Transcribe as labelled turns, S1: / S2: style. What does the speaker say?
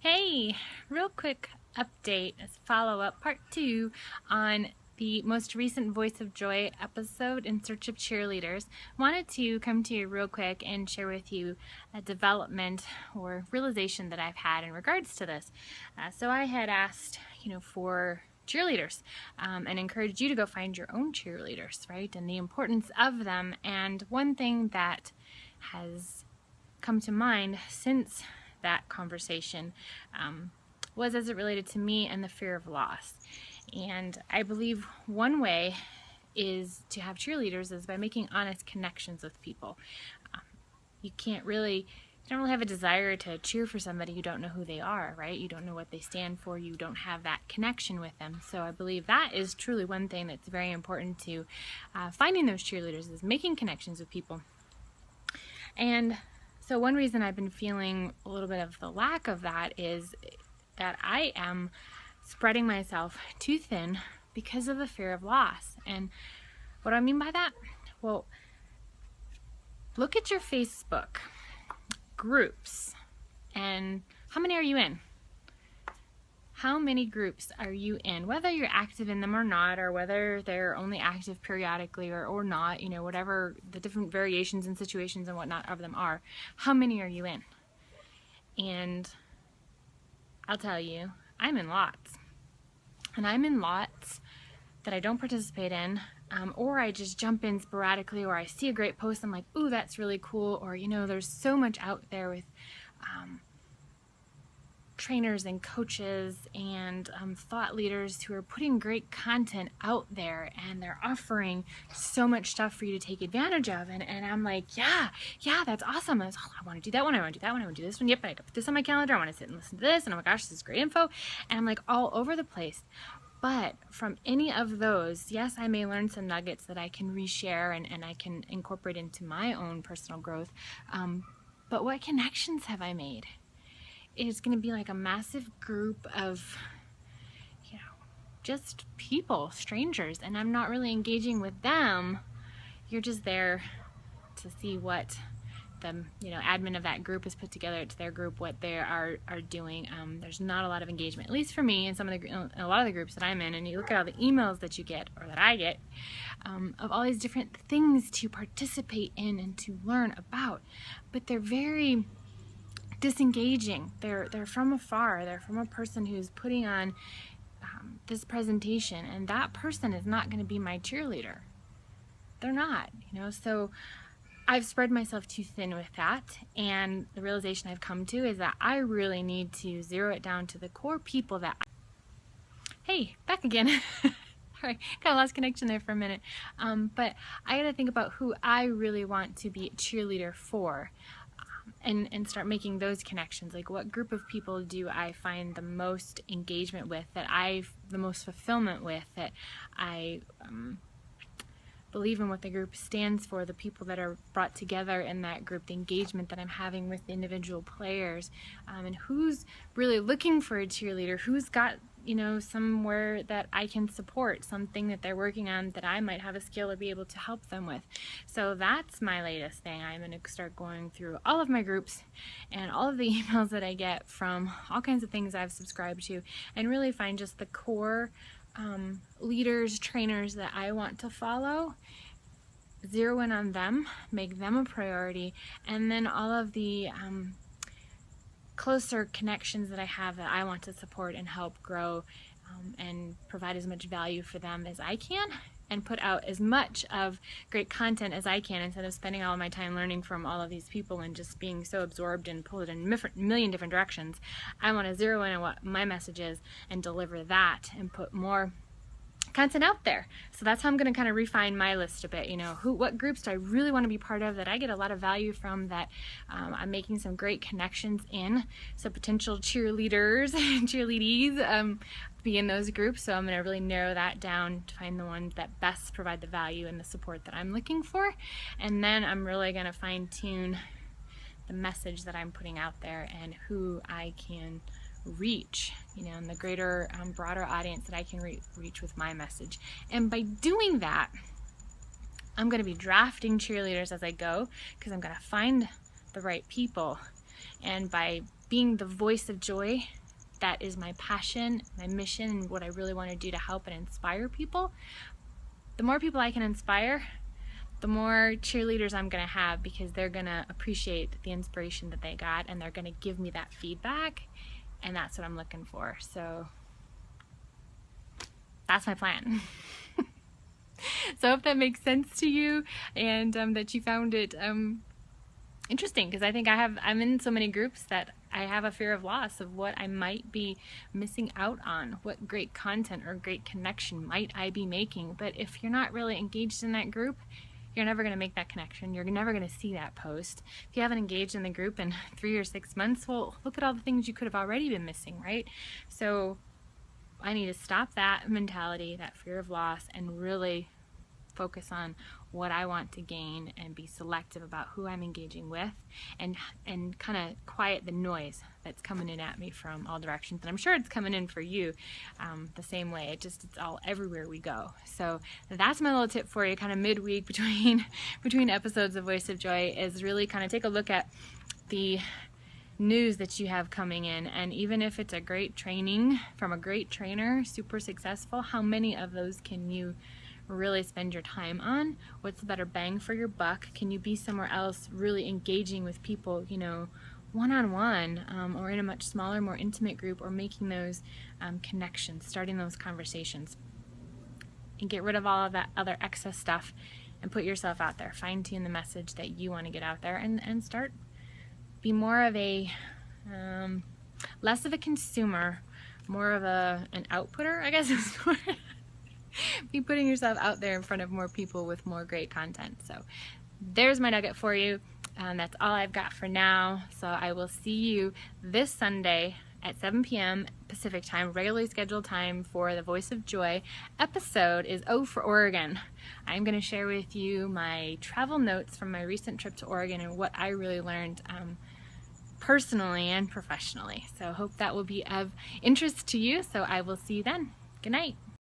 S1: Hey, real quick update as follow-up part 2 on the most recent Voice of Joy episode, In Search of Cheerleaders. Wanted to come to you real quick and share with you a development or realization that I've had in regards to this. So I had asked, for cheerleaders and encouraged you to go find your own cheerleaders, right? And the importance of them. And one thing that has come to mind since that conversation was as it related to me and the fear of loss. And I believe one way is to have cheerleaders is by making honest connections with people. You don't really have a desire to cheer for somebody you don't know who they are, right? You don't know what they stand for. You don't have that connection with them. So I believe that is truly one thing that's very important to finding those cheerleaders, is making connections with people. And so one reason I've been feeling a little bit of the lack of that is that I am spreading myself too thin because of the fear of loss. And what do I mean by that? Well, look at your Facebook groups and how many are you in? How many groups are you in? Whether you're active in them or not, or whether they're only active periodically or not, whatever the different variations and situations and whatnot of them are, how many are you in? And I'll tell you, I'm in lots. And I'm in lots that I don't participate in, or I just jump in sporadically, or I see a great post, I'm like, ooh, that's really cool, or there's so much out there with trainers and coaches and thought leaders who are putting great content out there, and they're offering so much stuff for you to take advantage of, and I'm like, yeah, that's awesome. I want to do that one, I want to do that one, I want to do this one, yep, I got put this on my calendar, I want to sit and listen to this, and oh my gosh, this is great info, and I'm like all over the place. But from any of those, yes, I may learn some nuggets that I can reshare and I can incorporate into my own personal growth, but what connections have I made? It's going to be like a massive group of, just people, strangers, and I'm not really engaging with them. You're just there to see what the, admin of that group has put together. It's their group, what they are doing. There's not a lot of engagement, at least for me, in a lot of the groups that I'm in, and you look at all the emails that you get, or that I get, of all these different things to participate in and to learn about, but they're very disengaging. They're from afar. They're from a person who's putting on this presentation, and that person is not going to be my cheerleader. They're not, so I've spread myself too thin with that, and the realization I've come to is that I really need to zero it down to the core people that Hey, back again. Sorry, kind of lost connection there for a minute. But I got to think about who I really want to be a cheerleader for. And start making those connections. Like, what group of people do I find the most engagement with, the most fulfillment with, that I believe in what the group stands for, the people that are brought together in that group, the engagement that I'm having with individual players, and who's really looking for a cheerleader, who's got somewhere that I can support, something that they're working on that I might have a skill to be able to help them with. So that's my latest thing. I'm going to start going through all of my groups and all of the emails that I get from all kinds of things I've subscribed to, and really find just the core leaders, trainers that I want to follow, zero in on them, make them a priority, and then all of the closer connections that I have that I want to support and help grow, and provide as much value for them as I can, and put out as much of great content as I can, instead of spending all of my time learning from all of these people and just being so absorbed and pulled in a million different directions. I want to zero in on what my message is and deliver that and put more content out there. So that's how I'm going to kind of refine my list a bit. What groups do I really want to be part of that I get a lot of value from, that I'm making some great connections in. So potential cheerleaders and cheerleadies be in those groups. So I'm going to really narrow that down to find the ones that best provide the value and the support that I'm looking for. And then I'm really going to fine tune the message that I'm putting out there and who I can reach, and the greater, broader audience that I can reach with my message. And by doing that, I'm going to be drafting cheerleaders as I go, because I'm going to find the right people. And by being the voice of joy, that is my passion, my mission, and what I really want to do to help and inspire people. The more people I can inspire, the more cheerleaders I'm going to have, because they're going to appreciate the inspiration that they got, and they're going to give me that feedback, and that's what I'm looking for. So that's my plan. So I hope that makes sense to you, and that you found it interesting, because I think I'm in so many groups that I have a fear of loss of what I might be missing out on, what great content or great connection might I be making. But if you're not really engaged in that group, you're never going to make that connection. You're never going to see that post. If you haven't engaged in the group in 3 or 6 months, well, look at all the things you could have already been missing, right? So I need to stop that mentality, that fear of loss, and really focus on what I want to gain and be selective about who I'm engaging with, and kind of quiet the noise that's coming in at me from all directions. And I'm sure it's coming in for you the same way. It's all everywhere we go. So that's my little tip for you, kind of midweek between episodes of Voice of Joy, is really kind of take a look at the news that you have coming in, and even if it's a great training from a great trainer, super successful, how many of those can you really spend your time on? What's the better bang for your buck? Can you be somewhere else really engaging with people, one-on-one, or in a much smaller, more intimate group, or making those connections, starting those conversations, and get rid of all of that other excess stuff and put yourself out there. Fine-tune the message that you want to get out there, and start be more of a less of a consumer, more of an outputter, I guess is more. Be putting yourself out there in front of more people with more great content. So there's my nugget for you. That's all I've got for now. So I will see you this Sunday at 7 p.m. Pacific time, regularly scheduled time for the Voice of Joy episode is O for Oregon. I'm going to share with you my travel notes from my recent trip to Oregon and what I really learned personally and professionally. So I hope that will be of interest to you. So I will see you then. Good night.